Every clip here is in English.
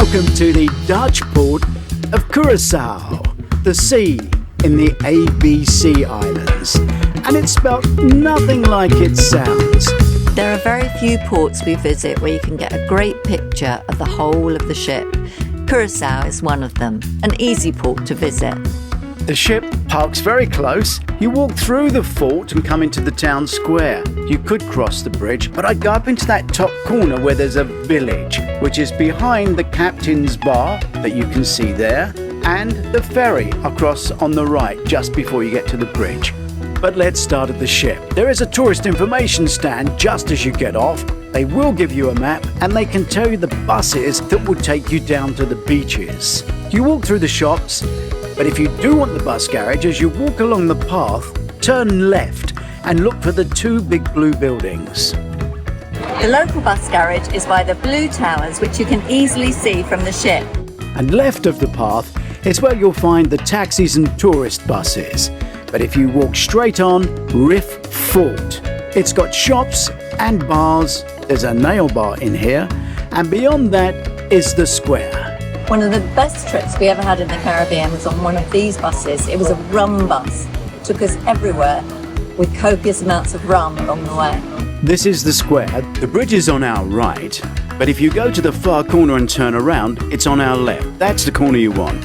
Welcome to the Dutch port of Curaçao, the sea in the ABC Islands. And it's spelt nothing like it sounds. There are very few ports we visit where you can get a great picture of the whole of the ship. Curaçao is one of them, an easy port to visit. The ship parks very close. You walk through the fort and come into the town square. You could cross the bridge, but I'd go up into that top corner where there's a village, which is behind the captain's bar that you can see there, and the ferry across on the right just before you get to the bridge. But let's start at the ship. There is a tourist information stand just as you get off. They will give you a map and they can tell you the buses that will take you down to the beaches. You walk through the shops, but if you do want the bus garage, as you walk along the path, turn left and look for the two big blue buildings. The local bus garage is by the blue towers, which you can easily see from the ship. And left of the path is where you'll find the taxis and tourist buses. But if you walk straight on, Rif Fort. It's got shops and bars. There's a nail bar in here. And beyond that is the square. One of the best trips we ever had in the Caribbean was on one of these buses. It was a rum bus. It took us everywhere with copious amounts of rum along the way. This is the square. The bridge is on our right. But if you go to the far corner and turn around, it's on our left. That's the corner you want.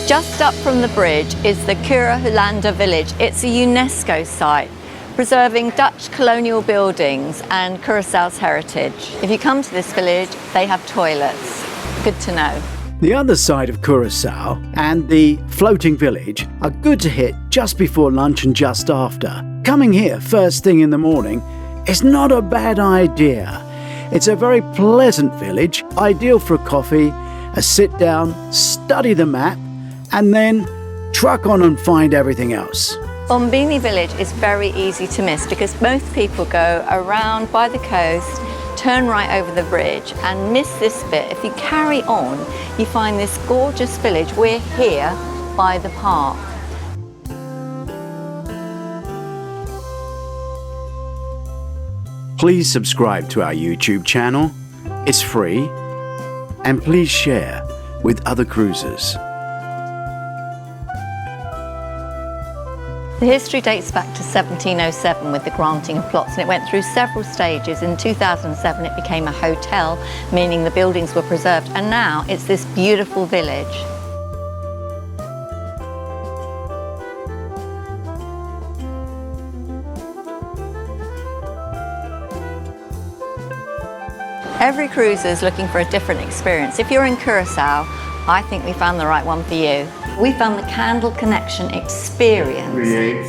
Just up from the bridge is the Kura Hulanda village. It's a UNESCO site, preserving Dutch colonial buildings and Curaçao's heritage. If you come to this village, they have toilets. Good to know. The other side of Curaçao and the floating village are good to hit just before lunch and just after. Coming here first thing in the morning is not a bad idea. It's a very pleasant village, ideal for a coffee, a sit down, study the map, and then truck on and find everything else. Bombini village is very easy to miss because most people go around by the coast, turn right over the bridge and miss this bit. If you carry on, you find this gorgeous village. We're here by the park. Please subscribe to our YouTube channel. It's free. And please share with other cruisers. The history dates back to 1707 with the granting of plots, and it went through several stages. In 2007 it became a hotel, meaning the buildings were preserved, and now it's this beautiful village. Every cruiser is looking for a different experience. If you're in Curaçao, I think we found the right one for you. We found the Candle Connection experience. Create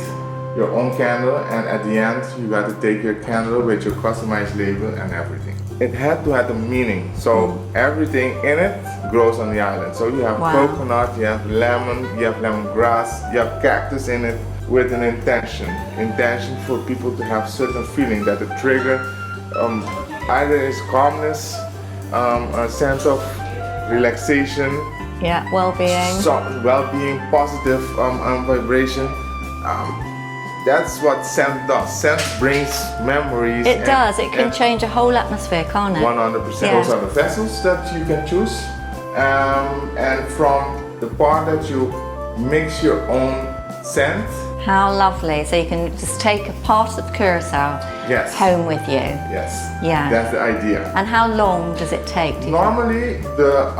your own candle, and at the end you got to take your candle with your customized label and everything. It had to have a meaning, so everything in it grows on the island. So you have coconut, you have lemon, you have lemongrass, you have cactus in it with an intention. Intention for people to have certain feeling that the trigger either is calmness, a sense of relaxation, well-being. Well-being, positive vibration. That's what scent does. Scent brings memories. It does. It can change a whole atmosphere, can't it? 100%. Those are the vessels that you can choose. And from the part that you mix your own scent. How lovely. So you can just take a part of Curaçao home with you. Yes. Yeah. That's the idea. And how long does it take? Normally, the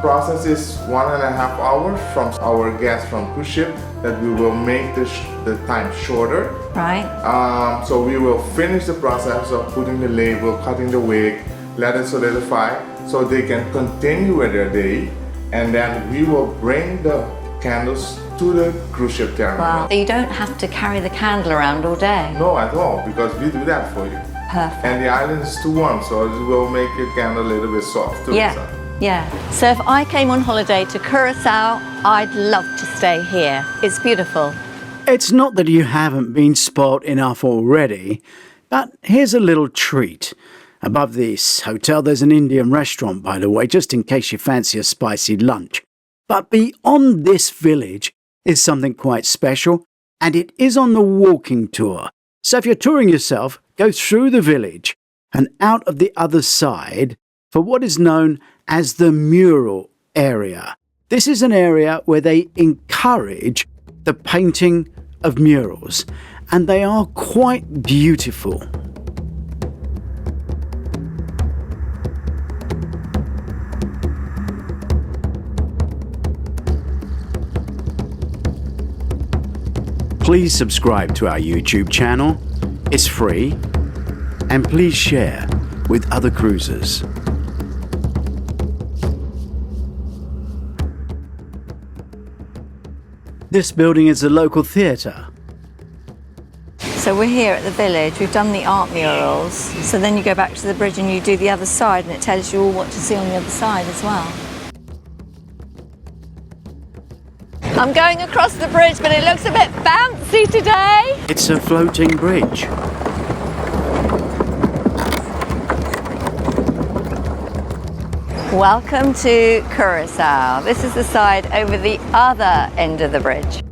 process is 1.5 hours from our guests from cruise ship, that we will make the time shorter. Right. So we will finish the process of putting the label, cutting the wick, let it solidify, so they can continue with their day, and then we will bring the candles to the cruise ship terminal. Wow. So you don't have to carry the candle around all day? No, at all, because we do that for you. Perfect. And the island is too warm, so it will make your candle a little bit soft too. Yeah. So if I came on holiday to Curaçao, I'd love to stay here. It's beautiful. It's not that you haven't been spoilt enough already, but here's a little treat. Above this hotel there's an Indian restaurant, by the way, just in case you fancy a spicy lunch. But beyond this village is something quite special, and it is on the walking tour. So if you're touring yourself, go through the village, and out of the other side for what is known as the mural area. This is an area where they encourage the painting of murals, and they are quite beautiful. Please subscribe to our YouTube channel. It's free, and please share with other cruisers. This building is a local theatre. So we're here at the village, we've done the art murals, so then you go back to the bridge and you do the other side and it tells you all what to see on the other side as well. I'm going across the bridge, but it looks a bit bouncy today. It's a floating bridge. Welcome to Curaçao. This is the side over the other end of the bridge.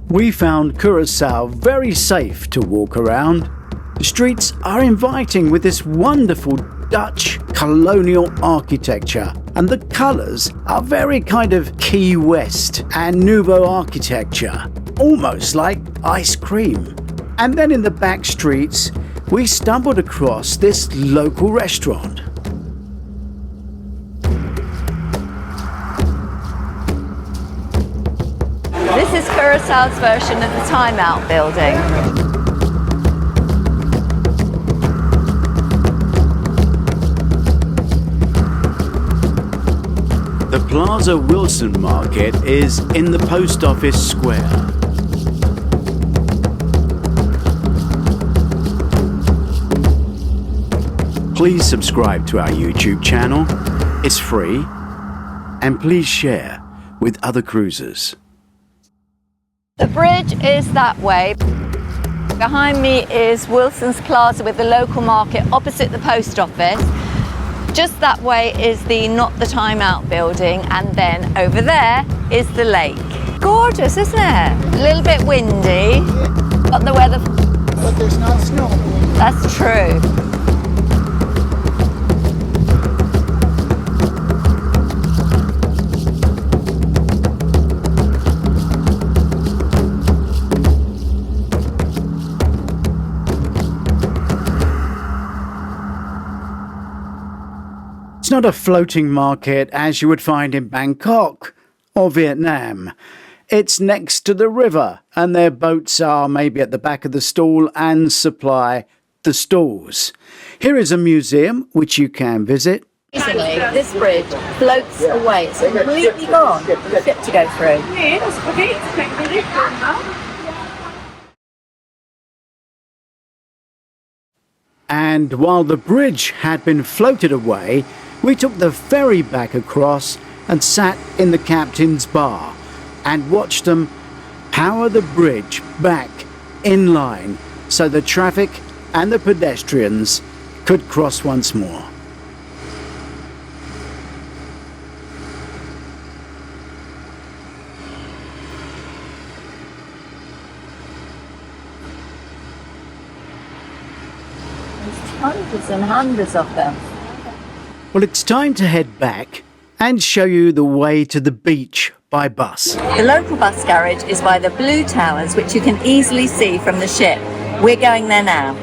We found Curaçao very safe to walk around. The streets are inviting with this wonderful Dutch colonial architecture, and the colours are very kind of Key West and Nouveau architecture, almost like ice cream. And then in the back streets, we stumbled across this local restaurant. This is Curaçao's version of the Time Out building. The Plaza Wilson Market is in the post office square. Please subscribe to our YouTube channel. It's free, and please share with other cruisers. The bridge is that way. Behind me is Wilson's Plaza with the local market opposite the post office. Just that way is the Not the Time Out building, and then over there is the lake. Gorgeous, isn't it? A little bit windy, but the weather... But there's not snow. That's true. It's not a floating market as you would find in Bangkok or Vietnam. It's next to the river, and their boats are maybe at the back of the stall and supply the stalls. Here is a museum which you can visit. Amazingly, this bridge floats away. It's completely gone for the ship to go through. And while the bridge had been floated away, we took the ferry back across and sat in the captain's bar and watched them power the bridge back in line so the traffic and the pedestrians could cross once more. There's hundreds and hundreds of them. Well, it's time to head back and show you the way to the beach by bus. The local bus garage is by the blue towers, which you can easily see from the ship. We're going there now.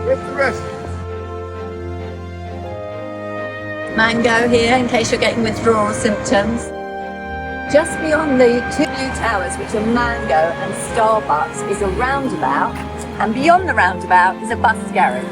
Where's the rest? Mango here, in case you're getting withdrawal symptoms. Just beyond the two blue towers, which are Mango and Starbucks, is a roundabout, and beyond the roundabout is a bus garage.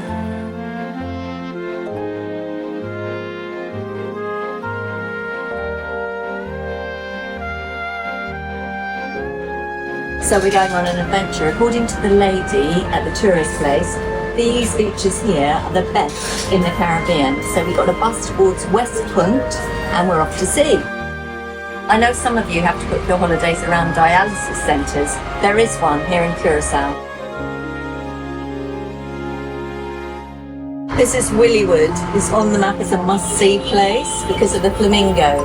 So we're going on an adventure. According to the lady at the tourist place, these beaches here are the best in the Caribbean. So we got a bus towards West Point and we're off to sea. I know some of you have to book your holidays around dialysis centres. There is one here in Curaçao. This is Willywood. It's on the map as a must-see place because of the flamingo.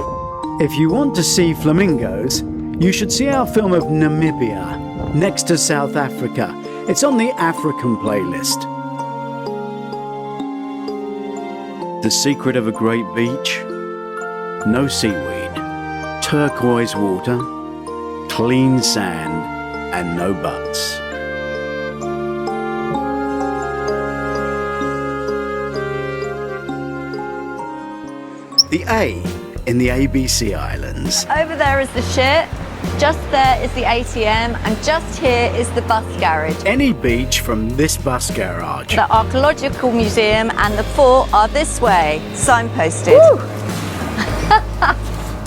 If you want to see flamingos, you should see our film of Namibia, next to South Africa. It's on the African playlist. The secret of a great beach? No seaweed, turquoise water, clean sand, and no butts. The A in the ABC Islands. Over there is the ship, just there is the ATM, and just here is the bus garage. Any beach from this bus garage. The Archaeological Museum and the fort are this way, signposted.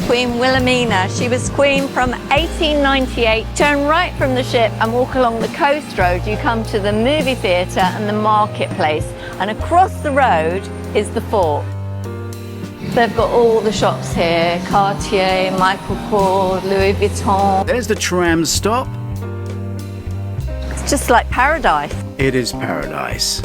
Queen Wilhelmina, she was queen from 1898. Turn right from the ship and walk along the coast road. You come to the movie theatre and the marketplace. And across the road is the fort. They've got all the shops here, Cartier, Michael Kors, Louis Vuitton. There's the tram stop. It's just like paradise. It is paradise.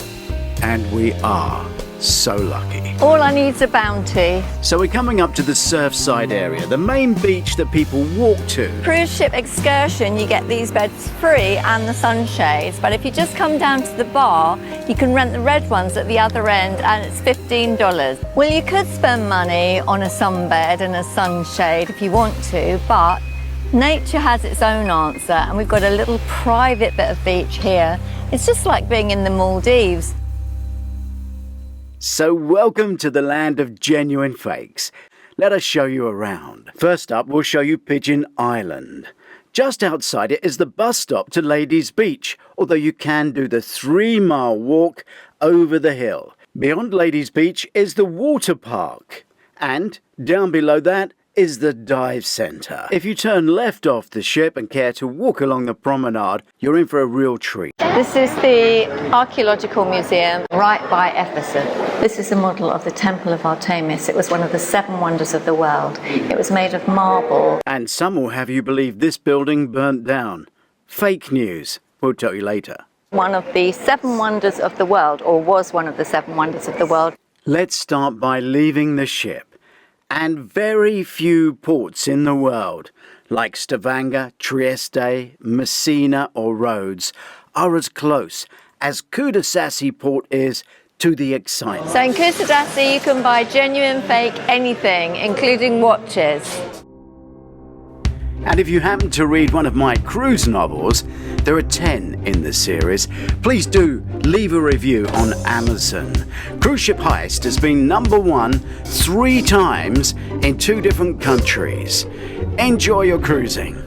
And we are so lucky. All I need is a bounty. So we're coming up to the Surfside area, the main beach that people walk to. Cruise ship excursion, you get these beds free and the sunshades. But if you just come down to the bar, you can rent the red ones at the other end and it's $15. Well, you could spend money on a sunbed and a sunshade if you want to, but nature has its own answer, and we've got a little private bit of beach here. It's just like being in the Maldives. So welcome to the land of genuine fakes. Let us show you around. First up, we'll show you Pigeon Island. Just outside it is the bus stop to Ladies Beach, although you can do the 3-mile walk over the hill. Beyond Ladies Beach is the water park. And down below that is the dive centre. If you turn left off the ship and care to walk along the promenade, you're in for a real treat. This is the Archaeological Museum right by Ephesus. This is a model of the Temple of Artemis. It was one of the 7 wonders of the world. It was made of marble. And some will have you believe this building burnt down. Fake news. We'll tell you later. One of the 7 wonders of the world, or was one of the 7 wonders of the world. Let's start by leaving the ship. And very few ports in the world, like Stavanger, Trieste, Messina or Rhodes, are as close as Kusadasi port is to the excitement. So in Kusadasi you can buy genuine fake anything, including watches. And if you happen to read one of my cruise novels, there are 10 in the series, please do leave a review on Amazon. Cruise Ship Heist has been #1 3 times in 2 different countries. Enjoy your cruising.